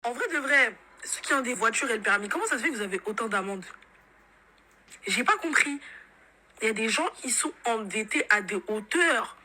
En vrai de vrai, ceux qui ont des voitures et le permis, comment ça se fait que vous avez autant d'amendes? J'ai pas compris. Il y a des gens qui sont endettés à des hauteurs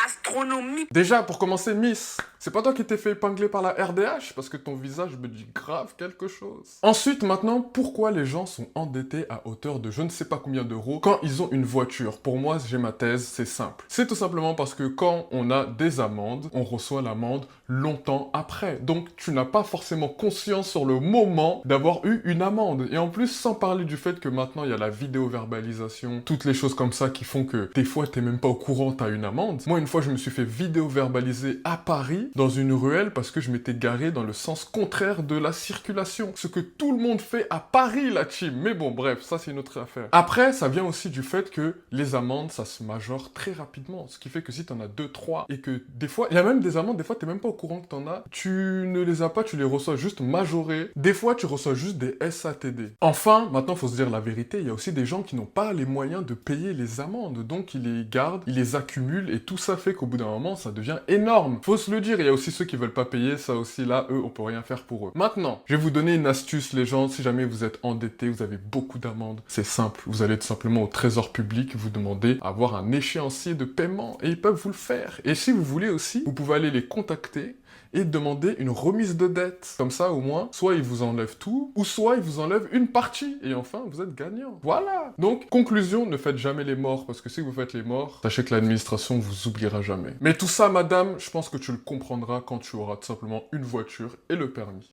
astronomiques. Déjà, pour commencer, Miss, c'est pas toi qui t'es fait épingler par la RDH? Parce que ton visage me dit grave quelque chose. Ensuite, maintenant, pourquoi les gens sont endettés à hauteur de je ne sais pas combien d'euros quand ils ont une voiture? Pour moi, j'ai ma thèse, c'est simple. C'est tout simplement parce que quand on a des amendes, on reçoit l'amende longtemps après. Donc, tu n'as pas forcément conscience sur le moment d'avoir eu une amende. Et en plus, sans parler du fait que maintenant, il y a la vidéo-verbalisation, toutes les choses comme ça qui font que des fois, t'es même pas au courant, t'as une amende. Moi, une fois, je me suis fait vidéo-verbaliser à Paris, dans une ruelle, parce que je m'étais garé dans le sens contraire de la circulation. Ce que tout le monde fait à Paris, la team. Mais bon, bref, ça, c'est une autre affaire. Après, ça vient aussi du fait que les amendes, ça se majore très rapidement. Ce qui fait que si t'en as 2, 3, et que des fois, il y a même des amendes, des fois, t'es même pas au courant que t'en as, tu ne les as pas, tu les reçois juste majorées. Des fois, tu reçois juste des SATD. Enfin, maintenant, faut se dire la vérité, il y a aussi des gens qui n'ont pas les moyens de payer les amendes, donc ils les gardent, ils les accumulent, et tout ça fait qu'au bout d'un moment, ça devient énorme. Faut se le dire, il y a aussi ceux qui veulent pas payer, ça aussi, là, eux, on peut rien faire pour eux. Maintenant, je vais vous donner une astuce, les gens, si jamais vous êtes endettés, vous avez beaucoup d'amendes, c'est simple, vous allez tout simplement au trésor public, vous demandez à avoir un échéancier de paiement, et ils peuvent vous le faire. Et si vous voulez aussi, vous pouvez aller les contacter, et demander une remise de dette. Comme ça, au moins, soit ils vous enlèvent tout, ou soit ils vous enlèvent une partie. Et enfin, vous êtes gagnant. Voilà. Donc, conclusion, ne faites jamais les morts, parce que si vous faites les morts, sachez que l'administration vous oubliera jamais. Mais tout ça, madame, je pense que tu le comprendras quand tu auras tout simplement une voiture et le permis.